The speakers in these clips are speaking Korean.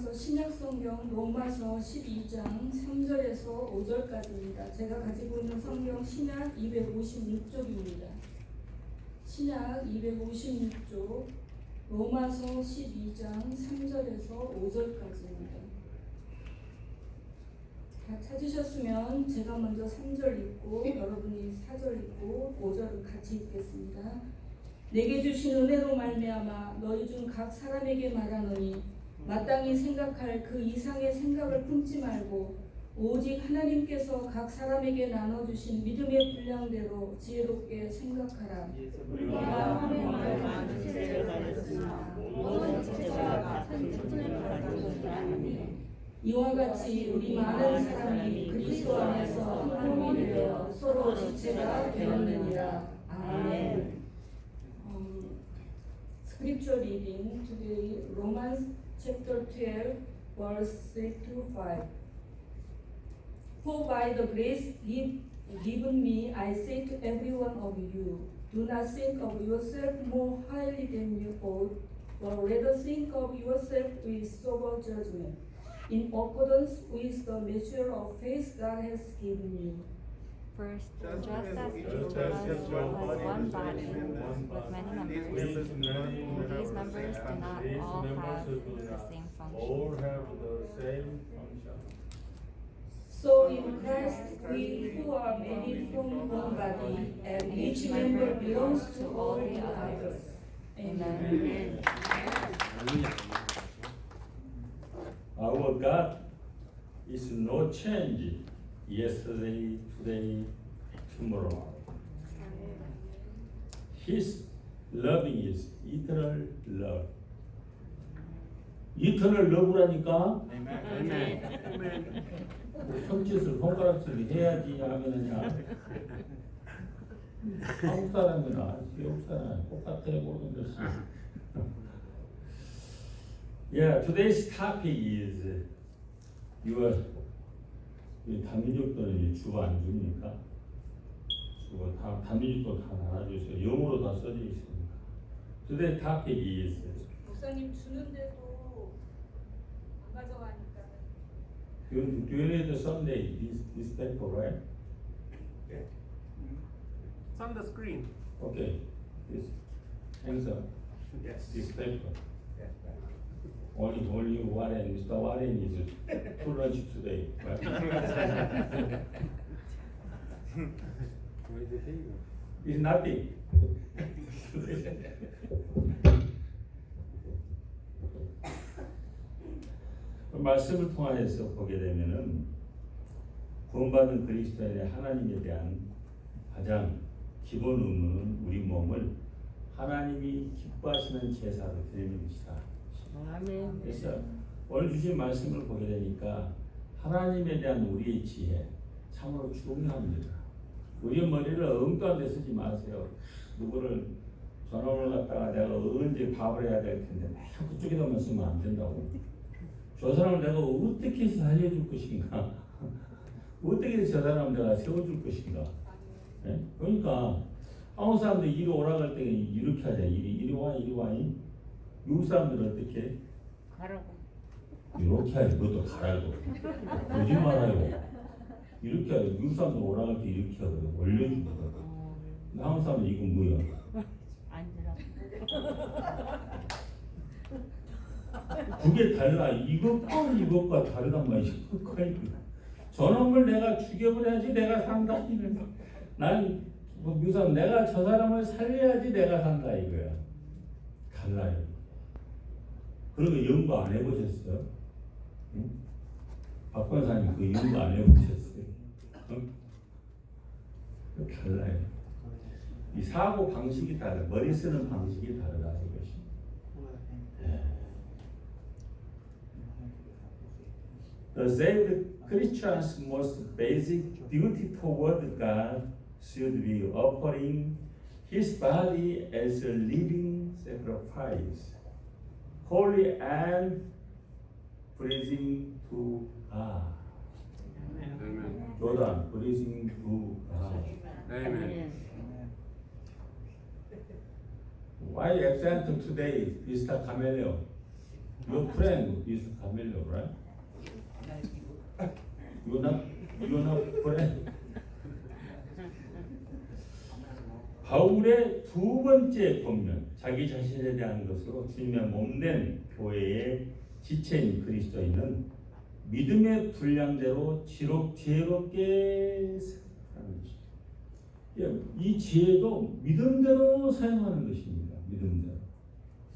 로마서 신약성경 로마서 12장 3절에서 5절까지입니다. 제가 가지고 있는 성경 신약 256쪽입니다. 신약 256쪽 로마서 12장 3절에서 5절까지입니다. 다 찾으셨으면 제가 먼저 3절 읽고 여러분이 4절 읽고 5절을 같이 읽겠습니다. 내게 주신 은혜로 말미암아 너희 중 각 사람에게 말하노니 마땅히 생각할 그 이상의 생각을 품지 말고 오직 하나님께서 각 사람에게 나눠주신 믿음의 분량대로 지혜롭게 생각하라. 우리가 하나님의 많은 지혜를 받았으나 모든 지혜가 같은 기쁨을 받은 것이 아니니 이와 같이 우리 많은 사람이 그리스도 안에서 한 몸이 되어 서로 지체가 되었느니라. 아멘. Scripture reading today, Romans chapter 12, verse 3 to 5. For by the grace given me, I say to every one of you, do not think of yourself more highly than you ought, but rather think of yourself with sober judgment, in accordance with the measure of faith God has given you. First, just as each of us has one body with many members, these members do not all have the same All function. have the same function. So in Christ, we who are many from one body, and each member belongs to all the others. Amen. Our God is no change. Yesterday, today, tomorrow. His loving is eternal love. Eternal love라니까. 손짓을 손가락질을 해야지 하면은 한국 사람이나 외국 사람 똑같아 모든 것이. Yeah, today's topic is your 단민족들은 주가 안 줍니까? 주가 다 단민족도 다 나눠주세요. 영어로 다 써져 있습니다. Today's topic is 목사님 주는데도 안 가져가니까. Do you read Sunday this paper, right? It's on the screen. Okay, this answer Yes. this paper. Only Warren, Mr. Warren is to lunch today. Right? It's nothing. 말씀을 통하여서 보게 되면은 구원받은 그리스도인의 하나님에 대한 가장 기본 의무는 우리 몸을 하나님이 기뻐하시는 제사로 드리는 것이다. 그래서 오늘 주신 말씀을 보게 되니까 하나님에 대한 우리의 지혜 참으로 중요합니다. 우리 머리를 엉뚱한 데 쓰지 마세요. 누구를 전화를 갖다가 내가 언제 밥을 해야 될 텐데 막 그쪽에다만 쓰면 안 된다고. 저 사람을 내가 어떻게 해서 살려줄 것인가? 어떻게 해서 저 사람을 내가 세워줄 것인가? 네? 그러니까 한국 사람들 이리 오라고 할 때 이렇게 하자. 이리 와. 미국 사람들은 어떻게? 가라고. 이렇게 하지. 그것도 가라고. 거짓말하고. 이렇게 하지. 미국 사람들 오라고 할 때 이렇게 하거든. 올려주거든. 근데 한국 사람들 이건 뭐야? 앉으라고. 그게 달라. 이것과 다르단 말이야. 저놈을 내가 죽여버려야지 내가 산다. 난 미국 내가 저 사람을 살려야지 내가 산다 이거야. 달라요. 그런 거 연구 안 해보셨어요? 응? 박 권사님 그 연구 안 해보셨어요? 응? 달라요. 이 사고 방식이 다르다. 머리 쓰는 방식이 다르다 이것이. The saved Christian's most basic duty toward God should be offering his body as a living sacrifice, holy and pleasing to God. Amen. 조단, pleasing to God. Amen. Why absent today, Mr. Camelo? Your friend is Camilo, right? You're not friend. 바울의 두 번째 권면, 자기 자신에 대한 것으로 주님의 몸된 교회의 지체인 그리스도인은 믿음의 분량대로 지혜롭게 생각하는 것입니다. 이 지혜도 믿음대로 사용하는 것입니다. 믿음대로.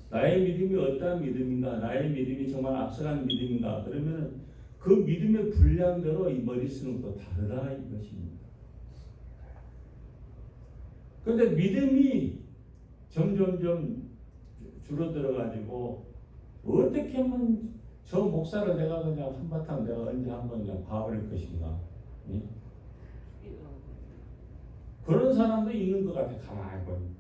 나의 믿음이 어떠한 믿음인가, 나의 믿음이 정말 앞서간 믿음인가, 그러면 그 믿음의 분량대로 이 머리 쓰는 것도 다르다 이것입니다. 그런데 믿음이 점점점 줄어들어가지고 어떻게 하면 저 목사를 내가 그냥 한바탕 내가 언제 한번 그냥 봐버릴 것인가. 예? 그런 사람도 있는 것 같아 가만히 보니까.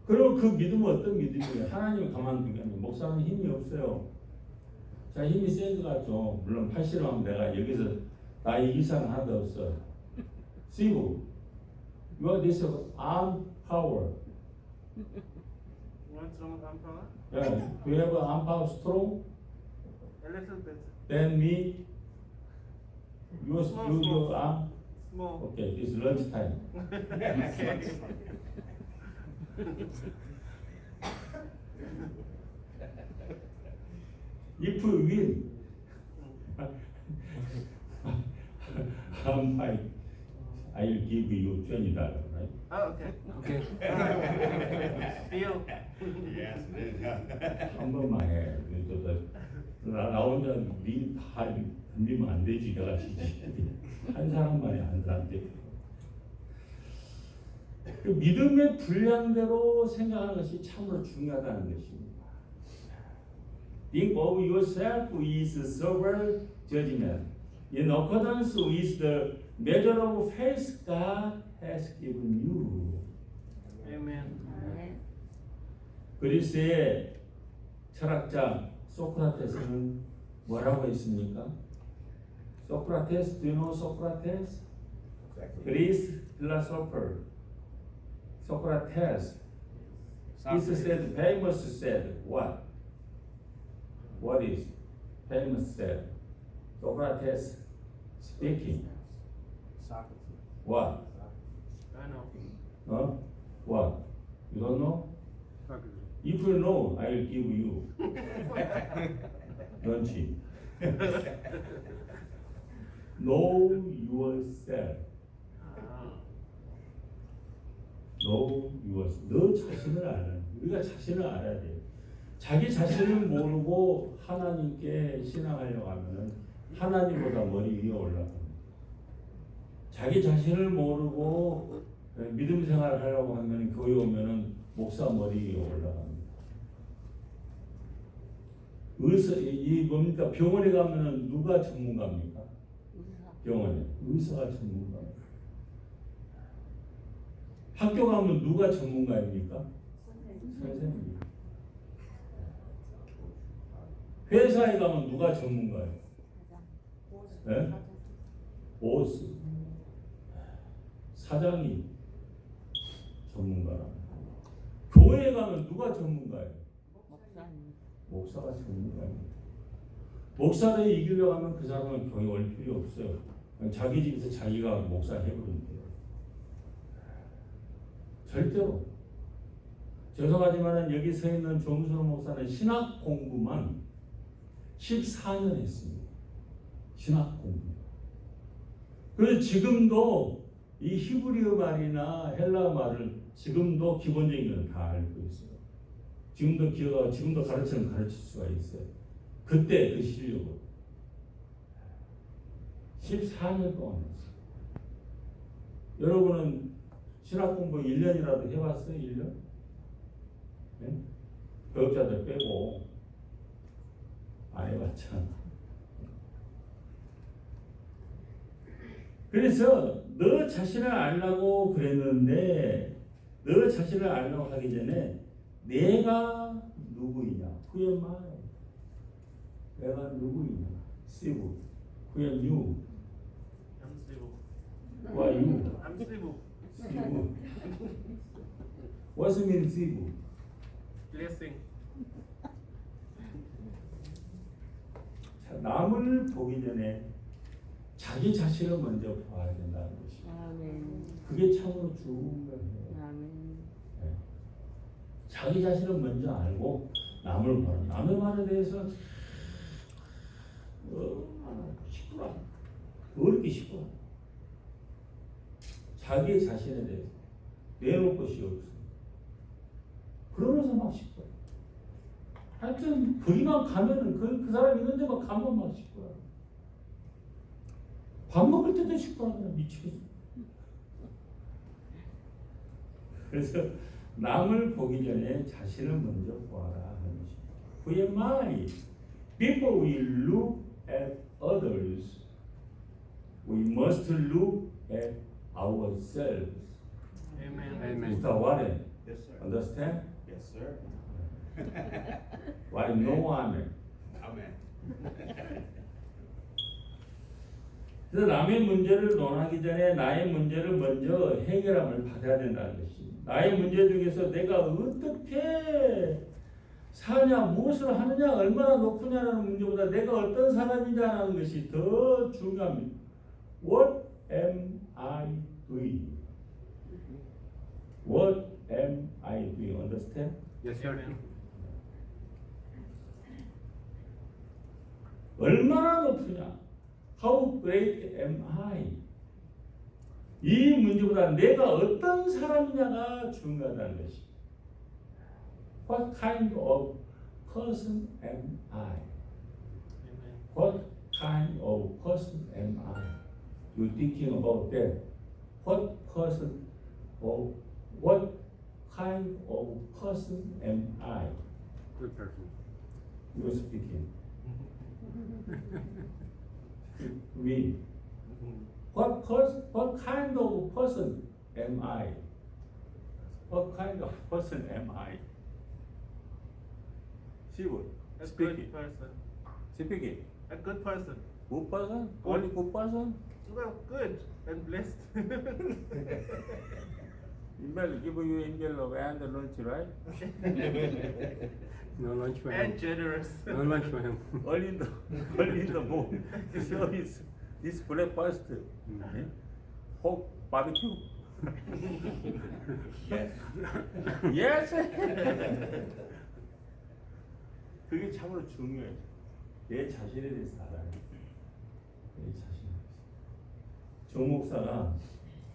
그리고 그 믿음은 어떤 믿음이에요? 하나님을 가만두면 목사는 힘이 없어요. 자, 힘이 센 것 같죠. 물론 팔씨름하면 내가 여기서 나의 이상 하나도 없어. See you. You are this arm power. Want some power? Yeah. Do you have an arm power strong A little bit. than me? Your arm. Small. Okay, it's lunch time. If you win, I'm fine. I'll give you $20, right? Oh, okay. Okay. Deal. 한 번만 해. 나 혼자 다 밀면 안 되지. 내가 지지. 한 사람만이 안 사람한테. 그 믿음의 분량대로 생각하는 것이 참으로 중요하다는 것입니다. Think of yourself with sober judgment, in accordance with the measure of faith God has given you. Amen. 그리스의 철학자 소크라테스는 뭐라고 했습니까? Socrates, do you know Socrates? Greece philosopher. Socrates. He said, famous said, what? What is famous said? Socrates speaking. What? I know. Huh? What? You don't know? If you know, I will give you. Don't you? Know yourself. Know yourself. 너 자신을 알아야 돼. 우리가 자신을 알아야 돼. 자기 자신을 모르고 하나님께 신앙하려고 하면 하나님보다 머리 위에 올라갑니다. 자기 자신을 모르고 믿음 생활을 하려고 하면 교회 오면은 목사 머리 위에 올라갑니다. 의사, 이 뭡니까? 병원에 가면은 누가 전문가입니까? 병원에 의사가 전문가입니다. 학교 가면 누가 전문가입니까? 선생님. 회사에 가면 누가 전문가예요? 네? 보스. 사장이 전문가라. 교회에 가면 누가 전문가예요? 목사가 전문가입니다. 목사를 이기려고 하면 그 사람은 교회 올 필요 없어요. 그냥 자기 집에서 자기가 목사 해버리면 돼요. 절대로. 죄송하지만 여기 서 있는 정순호 목사는 신학 공부만 14년 했습니다. 신학 공부. 그래서 지금도 이 히브리어 말이나 헬라어 말을 지금도 기본적인 건 다 알고 있어요. 지금도 기억하고 지금도 가르치면 가르칠 수가 있어요. 그때 그 실력으로 14년 동안 했어요. 여러분은 신학 공부 1년이라도 해봤어요? 1년? 네? 교육자들 빼고 안 해봤잖아. 그래서 너 자신을 알라고 그랬는데 너 자신을 알라고 하기 전에 내가 누구이냐? Who am I? 내가 누구이냐? Sivu. Who am you? I'm Sivu. Who are you? I'm Sivu. Sivu. What means Sivu? Blessing. 남을 보기 전에 자기 자신을 먼저 봐야 된다는 것이. 아멘. 그게 참으로 좋은 거예요. 아멘. 자기 자신을 먼저 알고 남을 봐라. 남의 말에 대해서 시끄러. 어렵게 시끄러. 자기 자신에 대해서 내놓을 것이 없어. 그러면서 막 시끄러. 하여튼 거기만 가면은 그 사람 있는 데만 가면 막 시끄러. 밥 먹을 때도 시끄러. 미치겠어. 그래서 남을 보기 전에 자신을 먼저 보아라 하는 것입니다. Who am I? Before we look at others, we must look at ourselves. Amen. Mr. Warren, Yes, sir. understand? Yes, sir. Warren, no one. Amen. 그래서 남의 문제를 논하기 전에 나의 문제를 먼저 해결함을 받아야 된다는 것이. 나의 문제 중에서 내가 어떻게 사냐, 무엇을 하느냐, 얼마나 높으냐라는 문제보다 내가 어떤 사람이냐는 것이 더 중요합니다. What am I doing? What am I doing? Understand? Yes, sir. 얼마나 높으냐? How great am I? 이 문제보다 내가 어떤 사람이냐가 중요하다는 것이. What kind of person am I? Amen. What kind of person am I? You thinking about that? What kind of person am I? Good person. You speaking. We. What kind of person am I? What kind of person am I? Siwon, A speak good it. person. Speak it. A good person. Good person? Only good person? Well, good and blessed. Email give you angel and lunch, right? No lunch for And him. generous. No lunch for him. Early in the morning. Service. This breakfast. Eh? Pork barbecue. Yes. Yes. 그게 참으로 중요해. 내 자신에 대해서 알아야 돼. 내 자신에 대해서. 정 목사가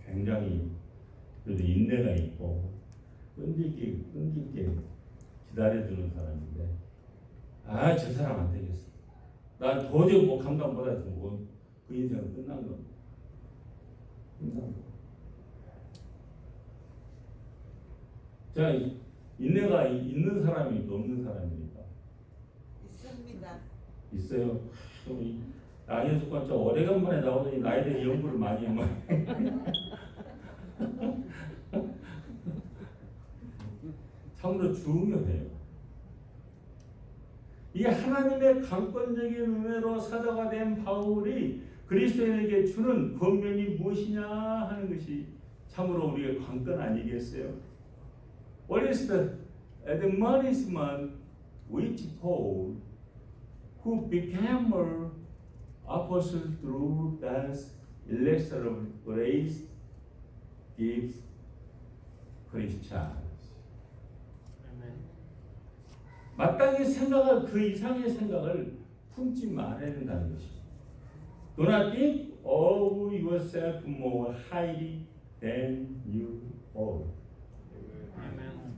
굉장히 그래도 인내가 있고 끈질게 기다려주는 사람인데, 저 사람 안 되겠어. 난 도저히 뭐 감당 못해서 그 인생은 끝난 겁니다. 끝난 거. 자, 인내가 있는 사람이 또 없는 사람이니까. 있습니다. 있어요. 양현숙과 저 오래간만에 나오더니 나에 대해 연구를 많이 한 거예요. 참으로 중요해요. 이 하나님의 강권적인 은혜로 사도가 된 바울이 그리스도인에게 주는 권면이 무엇이냐 하는 것이 참으로 우리의 관건 아니겠어요? What is the admonishment which Paul, who became an apostle through God's election of grace, gives Christians? Amen. 마땅히 생각할 그 이상의 생각을 품지 말아야 된다는 것입니다. Do not think of yourself more highly than you ought. Amen.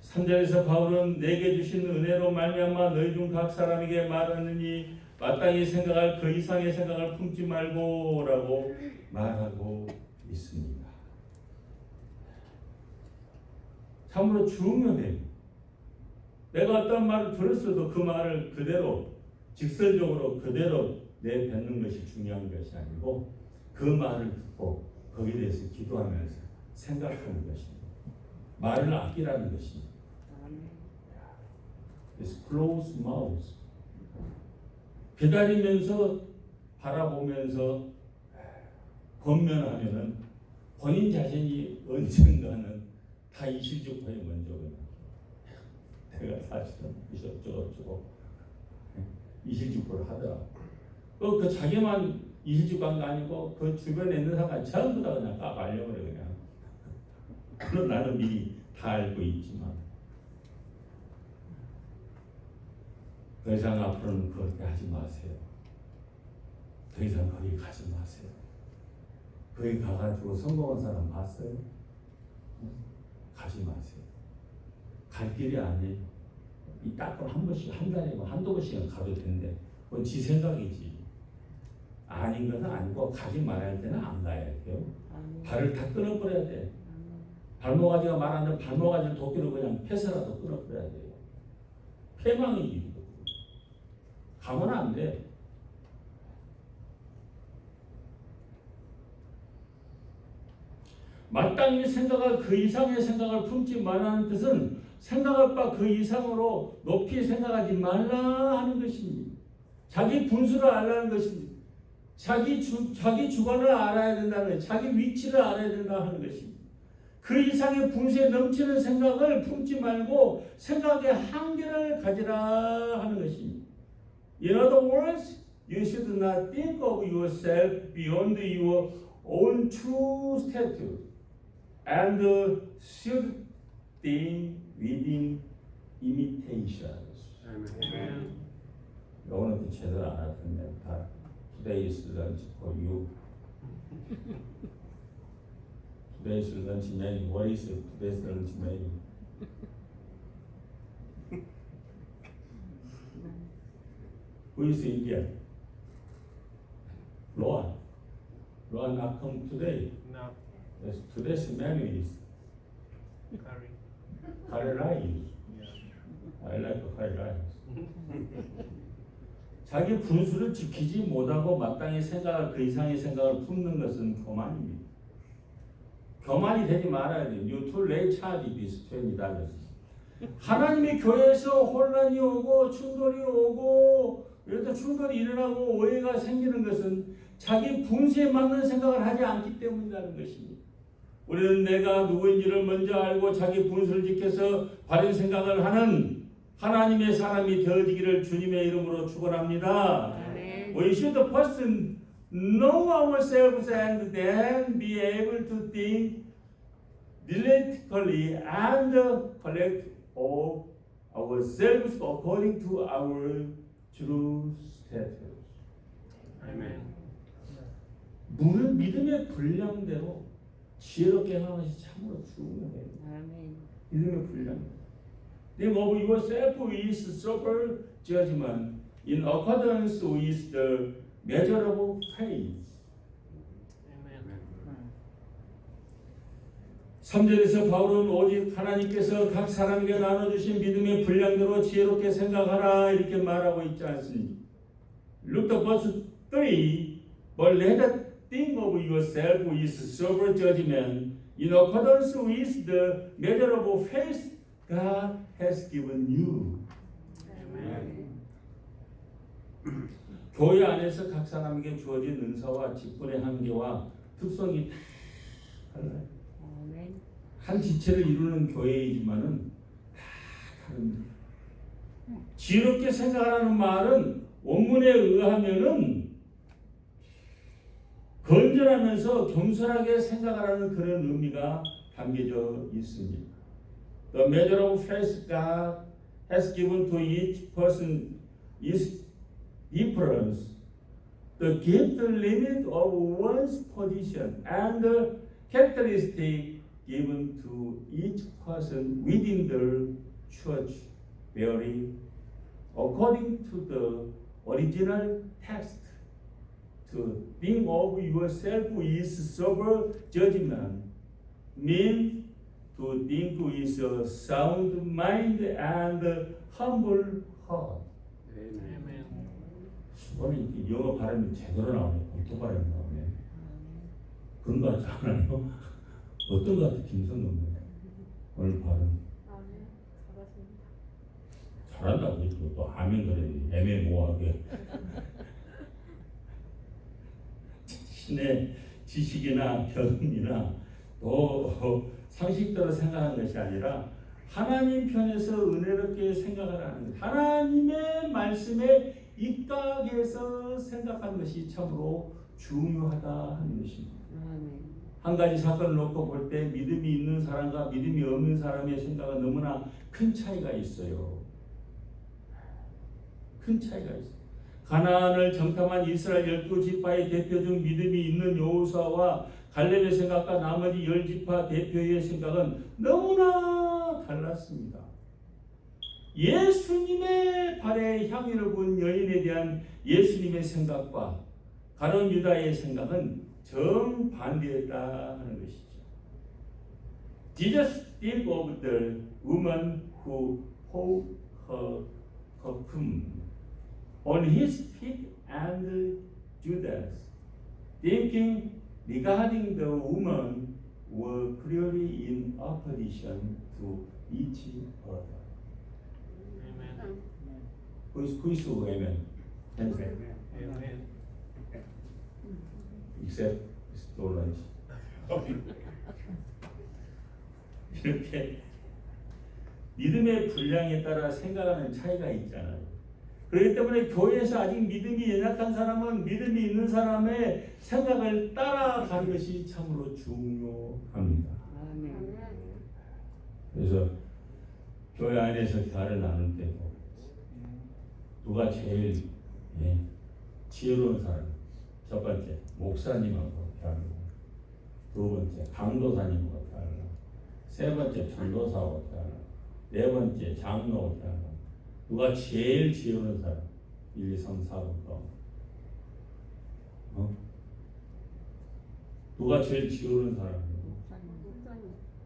3절에서 바울은 내게 주신 은혜로 말미암아 너희 중 각 사람에게 말하느니 마땅히 생각할 그 이상의 생각을 품지 말고라고 말하고 있습니다. 참으로 중요해요. 내가 어떤 말을 들었어도 그 말을 그대로 직설적으로 그대로 내뱉는 것이 중요한 것이 아니고 그 말을 듣고 거기에 대해서 기도하면서 생각하는 것입니다. 말을 아끼라는 것입니다. It's closed mouth. 기다리면서 바라보면서 권면하면은 본인 자신이 언젠가는 다 이실직고에 먼저 그냥 내가 사실은 어쩌고 이실직고를 하더라. 그 자기만 이실직고한 게 아니고 그 주변에 있는 사람 전부 다 그냥 까발려버려 그냥. 그건 나는 미리 다 알고 있지만 더 이상 앞으로는 그렇게 하지 마세요. 더 이상 거기 가지 마세요. 거기 가가지고 성공한 사람 봤어요? 가지 마세요. 갈 길이 아니에요. 이 따끔 한 번씩 한 달에 한두 번씩은 가도 되는데 그건 지 생각이지. 아닌 것은 아니고 가지 말아야 할 때는 안 가야 돼요. 발을 다 끊어버려야 돼. 발모가지가 말하는 발모가지를 도끼로 그냥 패서라도 끊어버려야 돼요. 패망이지. 가면 안 돼. 마땅히 생각할 그 이상의 생각을 품지 말라는 뜻은 생각할 바 그 이상으로 높이 생각하지 말라 하는 것입니다. 자기 분수를 알라는 것입니다. 자기 주관을 알아야 된다는 거예요. 자기 위치를 알아야 된다 하는 것입니다. 그 이상의 분수에 넘치는 생각을 품지 말고 생각의 한계를 가지라 하는 것입니다. In other words, you should not think of yourself beyond your own true stature and should think within imitations. Amen. 영어는 제대로 안 하던데 다 Today's lunch for you. Today's lunch menu. What is today's lunch menu? Who is Indian? Rohan. Rohan not come today. Now, Yes, today's menu is curry. curry rice. Yeah. I like curry rice. 자기 분수를 지키지 못하고 마땅히 생각할 그 이상의 생각을 품는 것은 교만입니다. 교만이 되지 말아야 돼요. You too late charge this $20. 하나님의 교회에서 혼란이 오고 충돌이 오고 이렇게 충돌이 일어나고 오해가 생기는 것은 자기 분수에 맞는 생각을 하지 않기 때문이라는 것입니다. 우리는 내가 누구인지를 먼저 알고 자기 분수를 지켜서 바른 생각을 하는 하나님의 사람이 되어지기를 주님의 이름으로 축원합니다. We should first know ourselves and then be able to think dialectically and collect all ourselves according to our true status. Amen. 믿음의 분량대로 지혜롭게 하는 것이 참으로 중요해요. 믿음의 분량. Think of yourself with sober judgment in accordance with the measure of faith. Amen. 3절에서 바울은 오직 하나님께서 각 사람에게 나눠주신 믿음의 분량대로 지혜롭게 생각하라 이렇게 말하고 있지 않습니까? Look at verse 3. But let us think of yourself with sober judgment in accordance with the measure of faith God has given you. Amen. 교회 안에서 각 사람에게 주어진 은사와 직분의 한계와 특성이 다 달라요. 한 지체를 이루는 교회이지만은 다 다릅니다. 지혜롭게 생각하라는 말은 원문에 의하면은 건전하면서 겸손하게 생각하라는 그런 의미가 담겨져 있습니다. The measure of faith God has given to each person is different. The gift limit of one's position and the characteristic given to each person within the church vary according to the original text. To think of yourself with sober judgment means to think with a sound mind and humble heart. Amen. 오늘 영어 발음이 제대로 나오네. 본토 발음이 나오네. 그런 거 같지 않아요? 어떤 거 같아, 김성근 오늘 발음. 잘한다고 또 아멘 그래. 애매모호하게. 신의 지식이나 경험이나 또 상식대로 생각하는 것이 아니라 하나님 편에서 은혜롭게 생각하라는 것. 하나님의 말씀에 입각해서 생각하는 것이 참으로 중요하다 하는 것입니다. 한 가지 사건을 놓고 볼 때 믿음이 있는 사람과 믿음이 없는 사람의 생각은 너무나 큰 차이가 있어요. 큰 차이가 있어요. 가나안을 정탐한 이스라엘 12지파의 대표 중 믿음이 있는 여호수아와 갈렙의 생각과 나머지 10지파 대표의 생각은 너무나 달랐습니다. 예수님의 발에 향유를 본 여인에 대한 예수님의 생각과 가룟 유다의 생각은 정반대였다 하는 것이죠. Jesus think of the woman who put her perfume on his feet and Judas, thinking regarding the woman were clearly in opposition to each other. Amen. Who is amen? Amen. Except storage. 이렇게 믿음의 분량에 따라 생각하는 차이가 있잖아요. 그렇기 때문에 교회에서 아직 믿음이 연약한 사람은 믿음이 있는 사람의 생각을 따라가는 것이 참으로 중요합니다. 그래서 교회 안에서 대화를 나눌 때 누가 제일 지혜로운 사람? 첫 번째 목사님하고 대화를 두 번째 강도사님하고 대화를 세 번째 전도사하고 대화를 네 번째 장로하고 대화를 누가 제일 지혜로운 사람? 1, 2, 3, 4부터 누가 제일 지혜로운 사람이에요?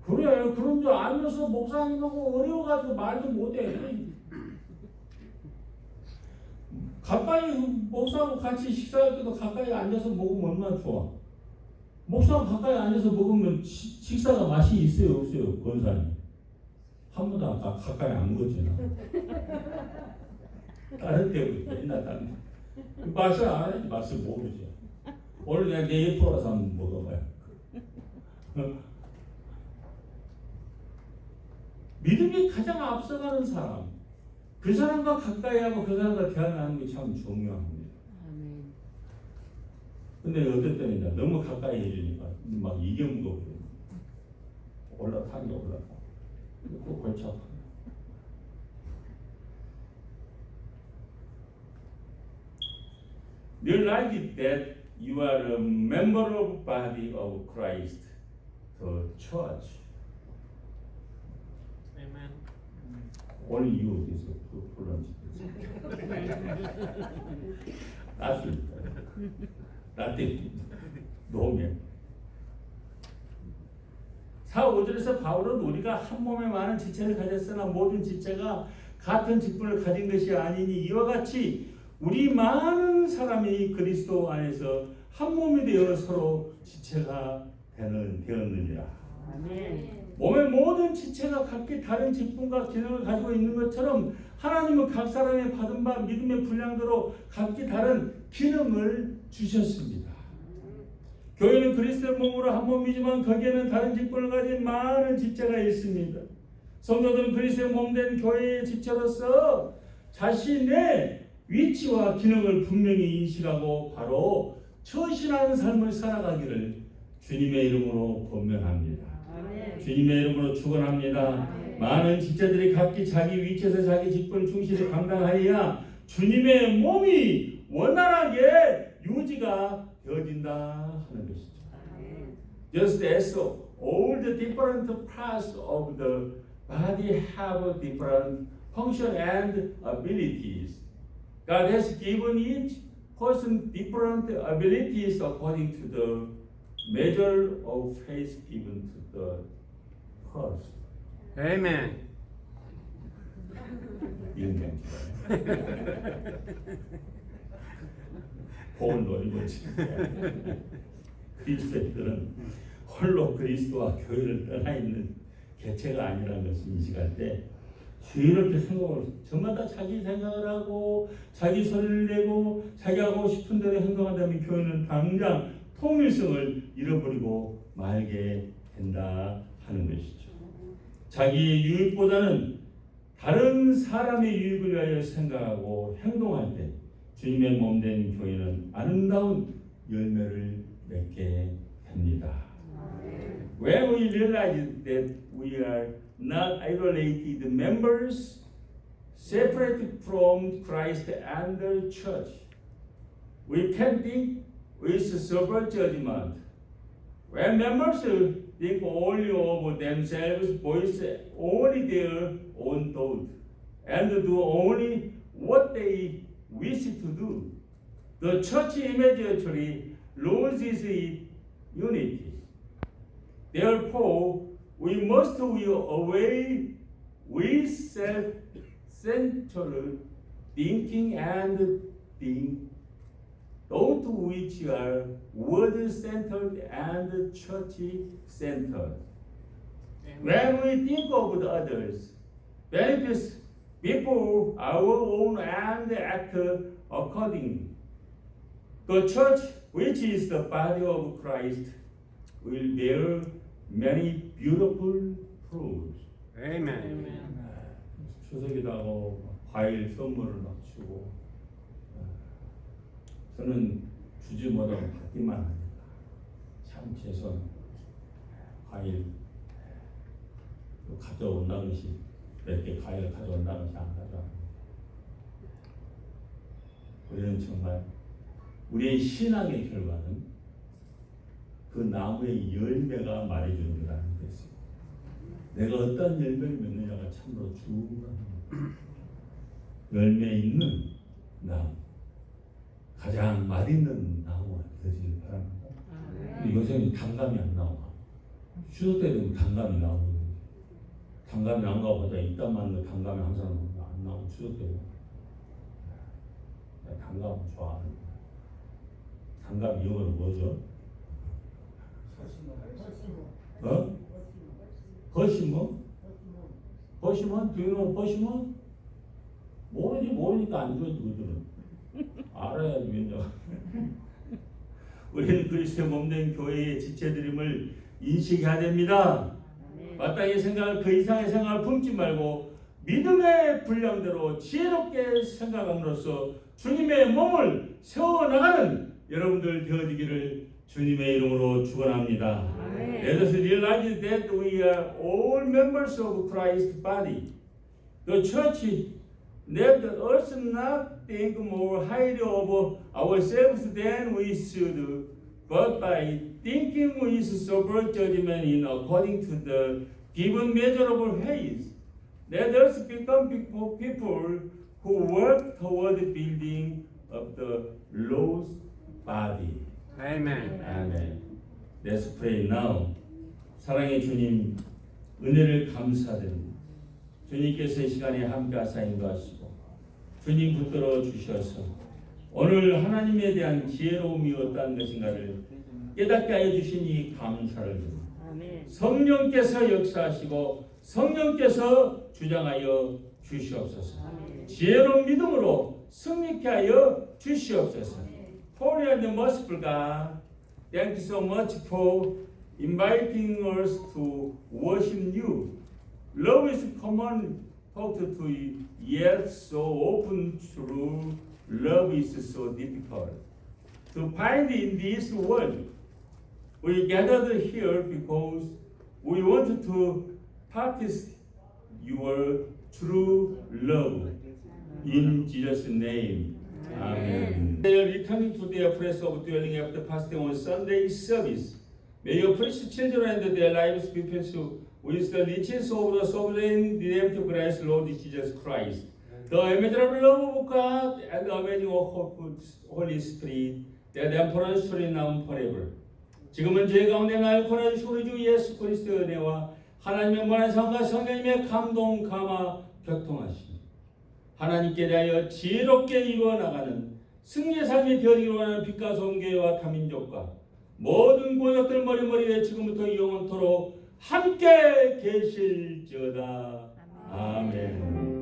그래, 그런 줄 알면서 목사님하고 어려워가지고 말도 못해. 가까이 목사하고 같이 식사할 때도 가까이 앉아서 먹으면 얼마나 좋아. 목사하고 가까이 앉아서 먹으면 식사가 맛이 있어요, 없어요, 권사님? 한 번도 아까 가까이 안 먹었잖아. 다른 때부터 옛날 다른 때. 맛을 알아야지 맛을 모르지. 오늘 내가 내 예뻐라서 한번 먹어봐요. 믿음이 가장 앞서가는 사람, 그 사람과 가까이 하고 그 사람과 대화하는 게 참 중요합니다. 근데 어떨 때는 너무 가까이 해주니까 막 이겨먹어 올라타기 올라타. 또 골치 아파. Realize that you are a member of body of Christ, the church. Amen. Only you is pronounced. Nothing. No man. 4, 5절에서 바울은 우리가 한 몸에 많은 지체를 가졌으나 모든 지체가 같은 직분을 가진 것이 아니니 이와 같이 우리 많은 사람이 그리스도 안에서 한 몸이 되어 서로 지체가 되었느니라. 몸의 모든 지체가 각기 다른 직분과 기능을 가지고 있는 것처럼 하나님은 각 사람의 받은 바 믿음의 분량대로 각기 다른 기능을 주셨습니다. 교회는 그리스도의 몸으로 한 몸이지만 거기에는 다른 직분을 가진 많은 지체가 있습니다. 성도들은 그리스도의 몸된 교회의 지체로서 자신의 위치와 기능을 분명히 인식하고 바로 처신하는 삶을 살아가기를 주님의 이름으로 권면합니다. 주님의 이름으로 축원합니다. 많은 지체들이 각기 자기 위치에서 자기 직분을 충실히 감당하여야 주님의 몸이 원활하게 유지가 되어진다 하는 것이죠. Just as all the different parts of the body have different function and abilities, God has given each person different abilities according to the measure of faith given to the person. Amen. 이런 게 복을 노리고 그리스도인들은 홀로 그리스도와 교회를 떠나 있는 개체가 아니라는 것을 인식할 때 이렇게 생각을 저마다 자기 생각을 하고 자기 소리를 내고 자기 하고 싶은 대로 행동한다면 교회는 당장 통일성을 잃어버리고 말게 된다 하는 것이죠. 자기의 유익보다는 다른 사람의 유익을 위하여 생각하고 행동할 때 주님의 몸된 교회는 아름다운 열매를 맺게 됩니다. When we realize that we are not isolated members separated from Christ and the church, we can think with sober judgment. When members think only of themselves, voice only their own thought, and do only what they wish to do, the church immediately loses its unity. Therefore, we must will away with self-centered thinking and think thought which are word-centered and church-centered. When we think of the others, benefits before our own and act accordingly, the church, which is the body of Christ, will bear many beautiful fruits. Amen. 추석이라고 과일 선물을 막 주고, 저는 주지 못하고 받기만 합니다. 참 죄송. 과일 가져온다는 것이 몇 개 과일을 가져온다는 것이 안 가져옵니다. 우리는 정말 우리의 신앙의 결과는 그 나무의 열매가 말해주는 줄 아는 것이고, 내가 어떤 열매를 맺느냐가 참으로 중요합니다. 열매 있는 나무, 가장 맛있는 나무가 되길 바랍니다. 요새는 단감이 안 나와. 추석 때 되면 단감이 나오거든요. 단감이 안 나오보다 이딴 맞는 단감이 항상 안 나오고 추석 때 단감 좋아합니다. 단감 이거는 뭐죠? 버시몬? 버시몬? Do you know 버시몬? 모르니까 안 줘야지 그들은. 알아야지 왜냐. 우리는 그리스도의 몸된 교회의 지체드림을 인식해야 됩니다. 마땅히 생각을 그 이상의 생각을 품지 말고 믿음의 분량대로 지혜롭게 생각함으로써 주님의 몸을 세워나가는 여러분들 되어지기를 주님의 이름으로 축원합니다. Let us realize that we are all members of Christ's body. The church let us not think more highly of ourselves than we should, but by thinking with sober judgment in according to the given measure of faith, let us become people who work toward the building of the Lord's body. Amen. 아멘. Let's pray now. 사랑의 주님, 은혜를 감사드립니다. 주님께서 이 시간에 함께하사 인도하시고 주님 붙들어 주셔서 오늘 하나님에 대한 지혜로움이 어떠한 것인가를 깨닫게 하여 주시니 감사를 드립니다. 성령께서 역사하시고 성령께서 주장하여 주시옵소서. 지혜로운 믿음으로 승리케 하여 주시옵소서. Holy and merciful God, thank you so much for inviting us to worship you. Love is common talked to you, yet so often true love is so difficult to find in this world. We gathered here because we want to practice your true love. In Jesus' name. Amen. They are returning to their place of dwelling after fasting on Sunday service. May your precious children and their lives be filled with the riches of the sovereign redemptive grace, Lord Jesus Christ. The immeasurable love of God and the amazing work of Holy Spirit, that emperors shall now forever. 지금은 제 가운데 날 권해주신 우리 주 예수 그리스도의 은혜와 하나님의 무한한 사랑과 성령님의 감동, 감화, 교통하심, 하나님께 대하여 지혜롭게 이루어나가는 승리의 삶이 되어지기를 원하는 빛과 성교회와 타민족과 모든 고족들 머리머리에 지금부터 영원토록 함께 계실지어다. 아멘.